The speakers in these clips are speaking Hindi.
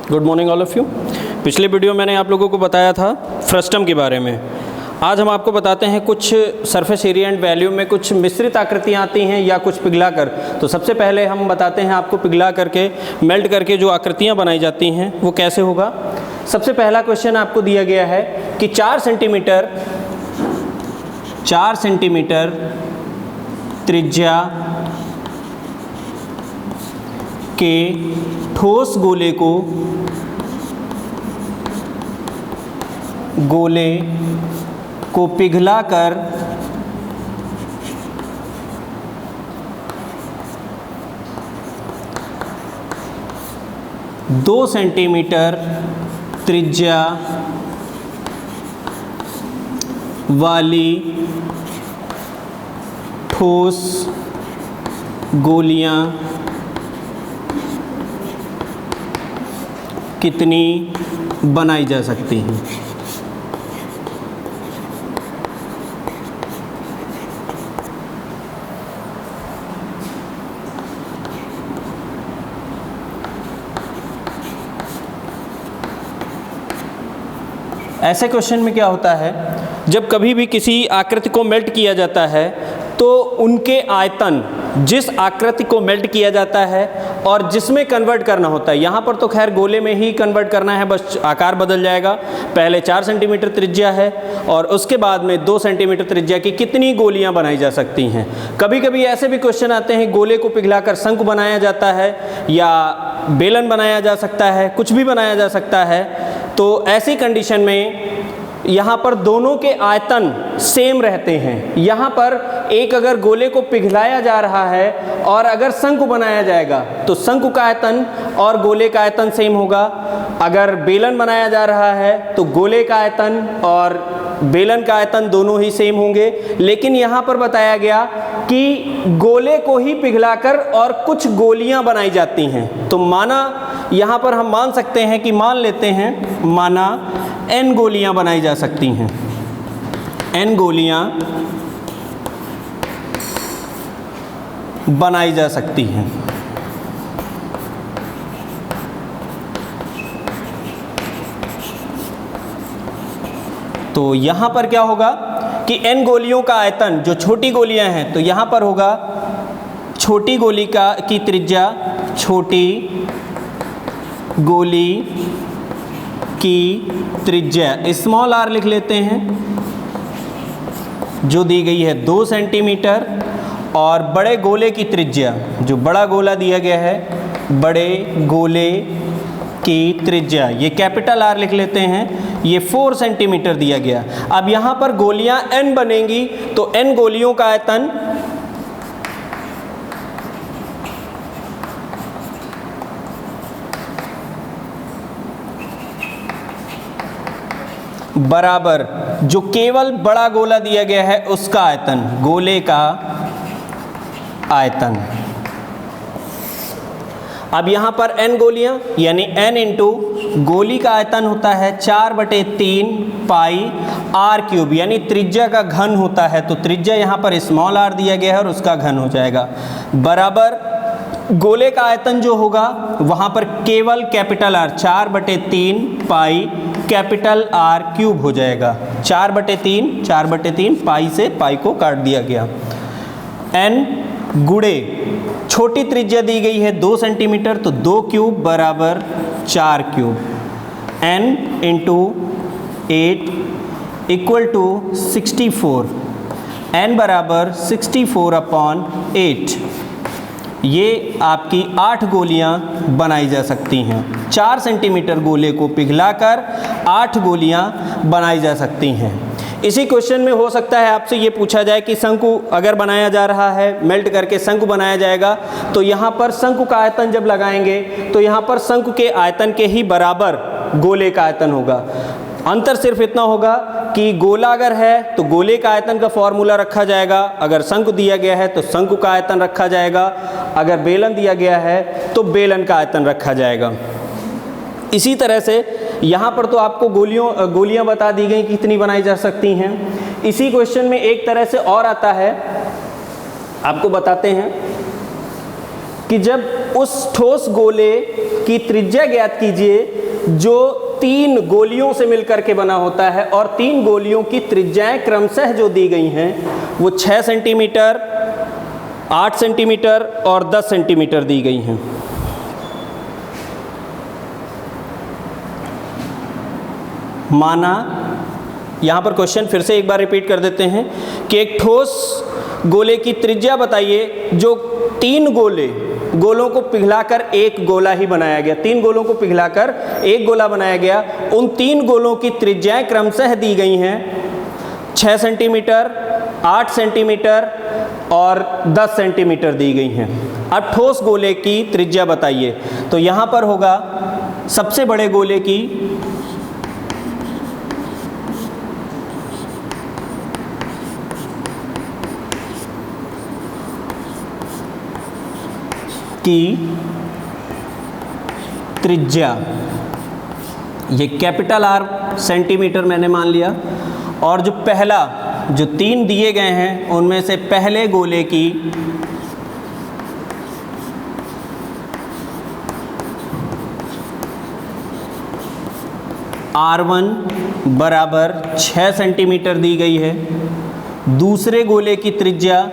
Good morning all of you. पिछले वीडियो मैंने आप लोगों को बताया था फ्रस्टम के बारे में। आज हम आपको बताते हैं कुछ सरफेस एरिया एंड वैल्यू में कुछ मिश्रित आकृतियाँ आती हैं या कुछ पिघला कर। तो सबसे पहले हम बताते हैं आपको पिघला करके मेल्ट करके जो आकृतियाँ बनाई जाती हैं वो कैसे होगा। सबसे पहला क्वेश्चन आपको दिया गया है कि 4 सेंटीमीटर त्रिज्या के ठोस गोले को पिघलाकर 2 सेंटीमीटर त्रिज्या वाली ठोस गोलियां कितनी बनाई जा सकती हैं। ऐसे क्वेश्चन में क्या होता है, जब कभी भी किसी आकृति को मेल्ट किया जाता है तो उनके आयतन, जिस आकृति को मेल्ट किया जाता है और जिसमें कन्वर्ट करना होता है, यहाँ पर तो खैर गोले में ही कन्वर्ट करना है, बस आकार बदल जाएगा। पहले 4 सेंटीमीटर त्रिज्या है और उसके बाद में 2 सेंटीमीटर त्रिज्या की कितनी गोलियाँ बनाई जा सकती हैं। कभी कभी ऐसे भी क्वेश्चन आते हैं, गोले को पिघलाकर शंकु बनाया जाता है या बेलन बनाया जा सकता है, कुछ भी बनाया जा सकता है। तो ऐसी कंडीशन में यहाँ पर दोनों के आयतन सेम रहते हैं। यहाँ पर एक अगर गोले को पिघलाया जा रहा है और अगर शंकु बनाया जाएगा तो शंकु का आयतन और गोले का आयतन सेम होगा। अगर बेलन बनाया जा रहा है तो गोले का आयतन और बेलन का आयतन दोनों ही सेम होंगे। लेकिन यहाँ पर बताया गया कि गोले को ही पिघलाकर और कुछ गोलियाँ बनाई जाती हैं। तो माना यहाँ पर हम मान सकते हैं कि मान लेते हैं, माना n गोलियां बनाई जा सकती हैं। n गोलियां बनाई जा सकती हैं। तो यहां पर क्या होगा कि n गोलियों का आयतन, जो छोटी गोलियां हैं, तो यहां पर होगा छोटी गोली की त्रिज्या, छोटी गोली की त्रिज्या स्मॉल r लिख लेते हैं, जो दी गई है 2 सेंटीमीटर, और बड़े गोले की त्रिज्या, जो बड़ा गोला दिया गया है, बड़े गोले की त्रिज्या ये कैपिटल R लिख लेते हैं, ये 4 सेंटीमीटर दिया गया। अब यहाँ पर गोलियाँ n बनेंगी तो n गोलियों का आयतन बराबर जो केवल बड़ा गोला दिया गया है उसका आयतन, गोले का आयतन। अब यहाँ पर n गोलियाँ यानी n इंटू गोली का आयतन होता है 4/3 पाई r क्यूब, यानी त्रिज्या का घन होता है। तो त्रिज्या यहाँ पर स्मॉल r दिया गया है और उसका घन हो जाएगा, बराबर गोले का आयतन जो होगा वहाँ पर केवल capital R, 4/3 pi capital R cube हो जाएगा। 4/3 पाई से पाई को काट दिया गया। n गुणे छोटी त्रिज्या दी गई है 2 सेंटीमीटर, तो 2 क्यूब बराबर 4 cube. n into 8 equal to 64, n बराबर 64/8। ये आपकी 8 गोलियां बनाई जा सकती हैं। 4 सेंटीमीटर गोले को पिघलाकर 8 गोलियां बनाई जा सकती हैं। इसी क्वेश्चन में हो सकता है आपसे ये पूछा जाए कि शंकु अगर बनाया जा रहा है, मेल्ट करके शंकु बनाया जाएगा, तो यहाँ पर शंकु का आयतन जब लगाएंगे तो यहाँ पर शंकु के आयतन के ही बराबर गोले का आयतन होगा। अंतर सिर्फ इतना होगा कि गोला अगर है तो गोले का आयतन का फॉर्मूला रखा जाएगा, अगर शंकु दिया गया है तो शंकु का आयतन रखा जाएगा, अगर बेलन दिया गया है तो बेलन का आयतन रखा जाएगा। इसी तरह से यहाँ पर तो आपको गोलियाँ बता दी गई कितनी बनाई जा सकती हैं। इसी क्वेश्चन में एक तरह से और आता है, आपको बताते हैं। कि जब उस ठोस गोले की त्रिज्या ज्ञात कीजिए जो 3 गोलियों से मिलकर के बना होता है और 3 गोलियों की त्रिज्याएं क्रमशः जो दी गई हैं वो 6 सेंटीमीटर, 8 सेंटीमीटर और 10 सेंटीमीटर दी गई हैं। माना, यहाँ पर क्वेश्चन फिर से एक बार रिपीट कर देते हैं कि एक ठोस गोले की त्रिज्या बताइए जो 3 गोलों को पिघलाकर एक गोला ही बनाया गया, 3 गोलों को पिघलाकर एक गोला बनाया गया। उन 3 गोलों की त्रिज्याएं क्रमशः दी गई हैं 6 सेंटीमीटर, 8 सेंटीमीटर और 10 सेंटीमीटर दी गई हैं। अब ठोस गोले की त्रिज्या बताइए, तो यहाँ पर होगा सबसे बड़े गोले की त्रिज्या, ये कैपिटल आर सेंटीमीटर मैंने मान लिया, और जो 3 दिए गए हैं उनमें से पहले गोले की R1 बराबर 6 सेंटीमीटर दी गई है। दूसरे गोले की त्रिज्या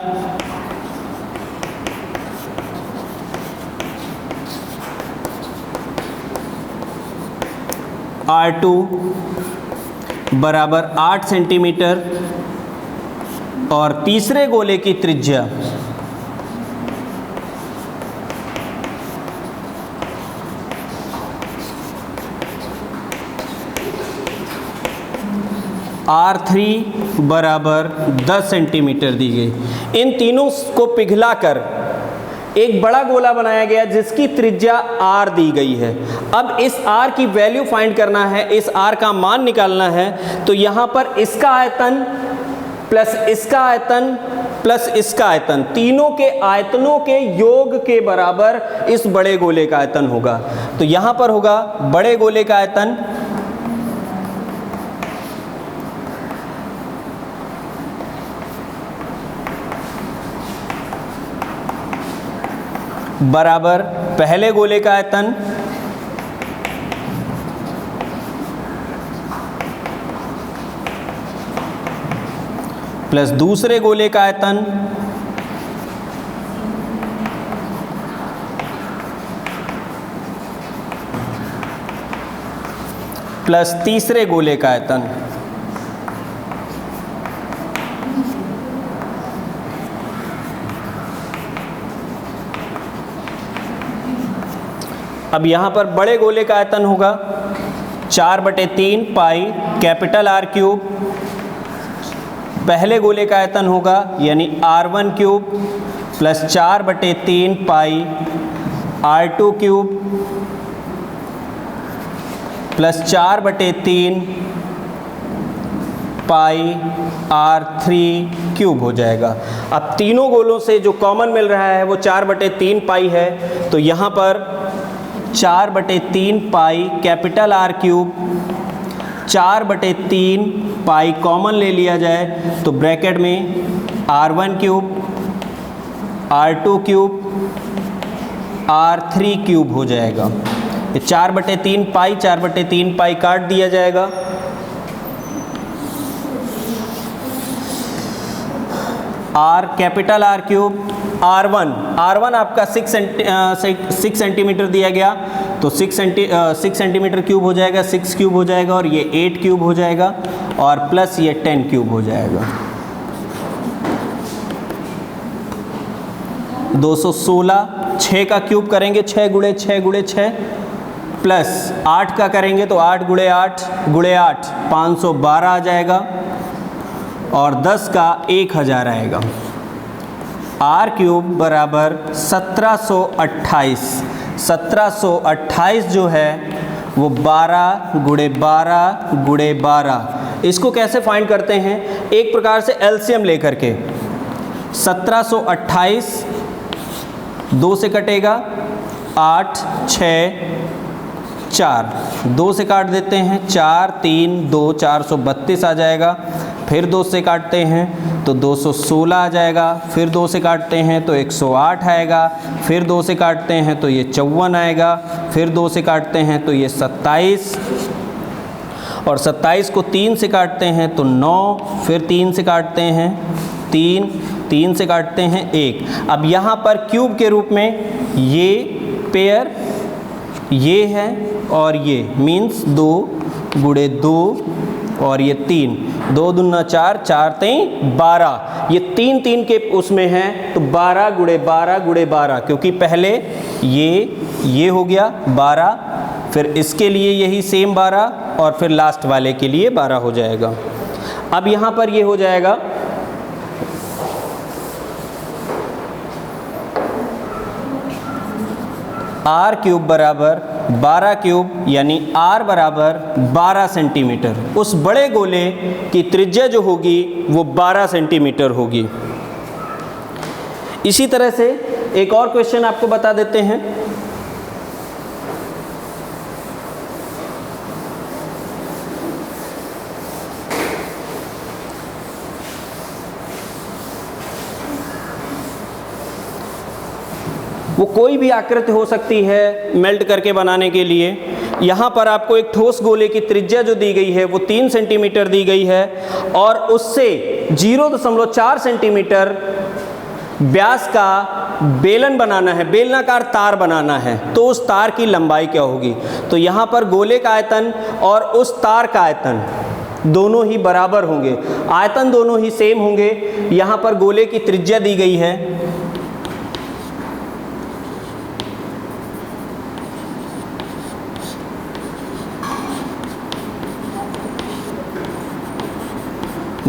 R2 बराबर 8 सेंटीमीटर और तीसरे गोले की त्रिज्या R3 बराबर 10 सेंटीमीटर दी गई। इन तीनों को पिघलाकर एक बड़ा गोला बनाया गया जिसकी त्रिज्या R दी गई है। अब इस R की वैल्यू फाइंड करना है, इस R का मान निकालना है। तो यहाँ पर इसका आयतन प्लस इसका आयतन प्लस इसका आयतन, तीनों के आयतनों के योग के बराबर इस बड़े गोले का आयतन होगा। तो यहाँ पर होगा बड़े गोले का आयतन बराबर पहले गोले का आयतन प्लस दूसरे गोले का आयतन प्लस तीसरे गोले का आयतन। अब यहाँ पर बड़े गोले का आयतन होगा 4/3 पाई कैपिटल R क्यूब, पहले गोले का आयतन होगा यानी R1 क्यूब प्लस 4/3 पाई R2 क्यूब प्लस 4/3 पाई R3 क्यूब हो जाएगा। अब तीनों गोलों से जो कॉमन मिल रहा है वो 4/3 पाई है, तो यहाँ पर 4/3 pi capital R cube 4/3 pi common ले लिया जाए तो ब्रैकेट में R1 cube R2 cube R3 cube हो जाएगा। ये 4/3 पाई काट दिया जाएगा। R capital R cube R1 आपका 6 सेंटीमीटर दिया गया तो 6 सेंटीमीटर क्यूब हो जाएगा, 6 क्यूब हो जाएगा और ये 8 क्यूब हो जाएगा और प्लस ये 10 क्यूब हो जाएगा। 216, 6 का क्यूब करेंगे 6 गुणे 6 प्लस 8 का करेंगे तो 8 गुणे 8 512 आ जाएगा और 10 का 1000 आएगा। R क्यूब बराबर 1728 जो है वो 12 गुणे 12। इसको कैसे फाइंड करते हैं? एक प्रकार से एलसीएम लेकर के 1728 2 से कटेगा 8 6 4, 2 से काट देते हैं 4 3 2 432 आ जाएगा। फिर 2 से काटते हैं तो तो 216 आ जाएगा, फिर 2 से काटते हैं तो 108 आएगा, फिर 2 से काटते हैं तो ये 54 आएगा, फिर 2 से काटते हैं तो ये 27, और 27 को 3 से काटते हैं तो 9, फिर 3 से काटते हैं 3 से काटते हैं 1। अब यहाँ पर क्यूब के रूप में ये पेयर ये है और ये मीन्स 2 गुणे 2 और ये 3, 2 दूना 4, 4 3 12, ये 3 के उसमें हैं तो 12 गुणे 12, क्योंकि पहले ये हो गया 12, फिर इसके लिए यही सेम 12 और फिर लास्ट वाले के लिए 12 हो जाएगा। अब यहाँ पर ये हो जाएगा r क्यूब बराबर 12 क्यूब, यानी r बराबर 12 सेंटीमीटर। उस बड़े गोले की त्रिज्या जो होगी वो 12 सेंटीमीटर होगी। इसी तरह से एक और क्वेश्चन आपको बता देते हैं। वो कोई भी आकृति हो सकती है मेल्ट करके बनाने के लिए। यहाँ पर आपको एक ठोस गोले की त्रिज्या जो दी गई है वो 3 सेंटीमीटर दी गई है और उससे 0.4 सेंटीमीटर व्यास का बेलन बनाना है, बेलनाकार तार बनाना है। तो उस तार की लंबाई क्या होगी? तो यहाँ पर गोले का आयतन और उस तार का आयतन दोनों ही बराबर होंगे, आयतन दोनों ही सेम होंगे। यहाँ पर गोले की त्रिज्या दी गई है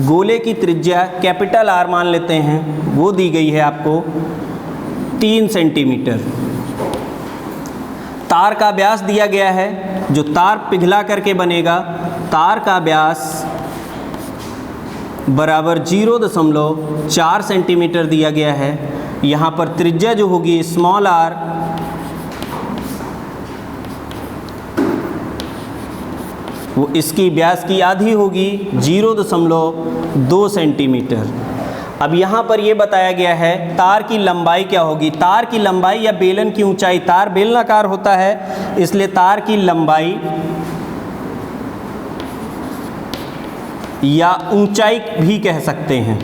गोले की त्रिज्या कैपिटल R मान लेते हैं, वो दी गई है आपको 3 सेंटीमीटर। तार का व्यास दिया गया है, जो तार पिघला करके बनेगा, तार का व्यास बराबर 0.4 सेंटीमीटर दिया गया है। यहाँ पर त्रिज्या जो होगी स्मॉल r वो इसकी व्यास की आधी होगी 0.2 सेंटीमीटर। अब यहाँ पर ये बताया गया है तार की लंबाई क्या होगी। तार की लंबाई या बेलन की ऊंचाई, तार बेलनाकार होता है इसलिए तार की लंबाई या ऊंचाई भी कह सकते हैं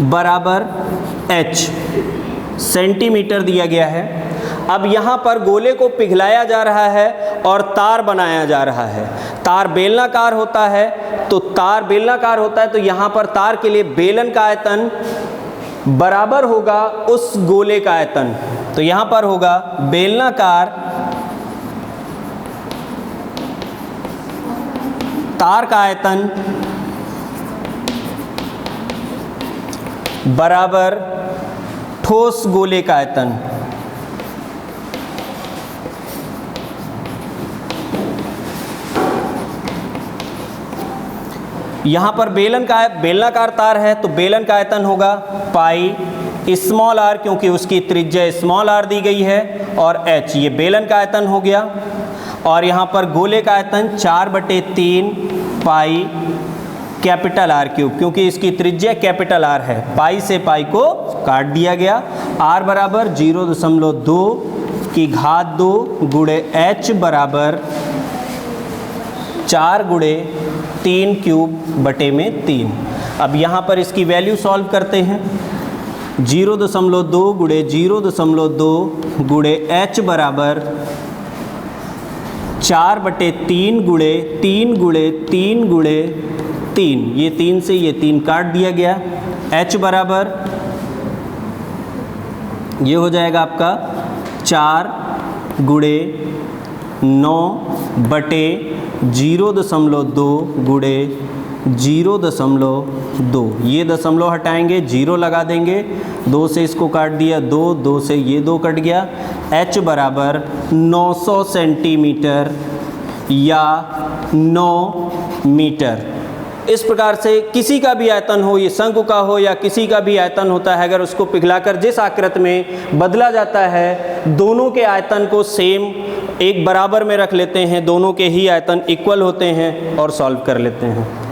बराबर h सेंटीमीटर दिया गया है। अब यहाँ पर गोले को पिघलाया जा रहा है और तार बनाया जा रहा है। तार बेलनाकार होता है तो यहाँ पर तार के लिए बेलन का आयतन बराबर होगा उस गोले का आयतन। तो यहाँ पर होगा बेलनाकार तार का आयतन बराबर ठोस गोले का आयतन। यहाँ पर बेलनाकार तार है तो बेलन का आयतन होगा पाई स्मॉल r, क्योंकि उसकी त्रिज्या स्मॉल r दी गई है, और h ये बेलन का आयतन हो गया। और यहाँ पर गोले का आयतन 4/3 पाई कैपिटल R क्यूब, क्योंकि इसकी त्रिज्या कैपिटल R है। पाई से पाई को काट दिया गया। r बराबर 0.2 की घात 2 गुणे h बराबर 4 गुणे 3 क्यूब बटे में 3। अब यहाँ पर इसकी वैल्यू सॉल्व करते हैं। 0.2 गुणे 0.2 गुणे h बराबर 4/3 गुणे 3 गुणे 3 गुणे 3, ये 3 से ये 3 काट दिया गया। h बराबर ये हो जाएगा आपका 4 गुणे 9 बटे 0.2 गुणे 0.2, ये दशमलव हटाएंगे, 0 लगा देंगे, 2 से इसको काट दिया 2 से ये 2 कट गया। h बराबर 900 सेंटीमीटर या 9 मीटर। इस प्रकार से किसी का भी आयतन हो, ये शंकु का हो या किसी का भी आयतन होता है, अगर उसको पिघलाकर जिस आकृति में बदला जाता है, दोनों के आयतन को सेम एक बराबर में रख लेते हैं, दोनों के ही आयतन इक्वल होते हैं और सॉल्व कर लेते हैं।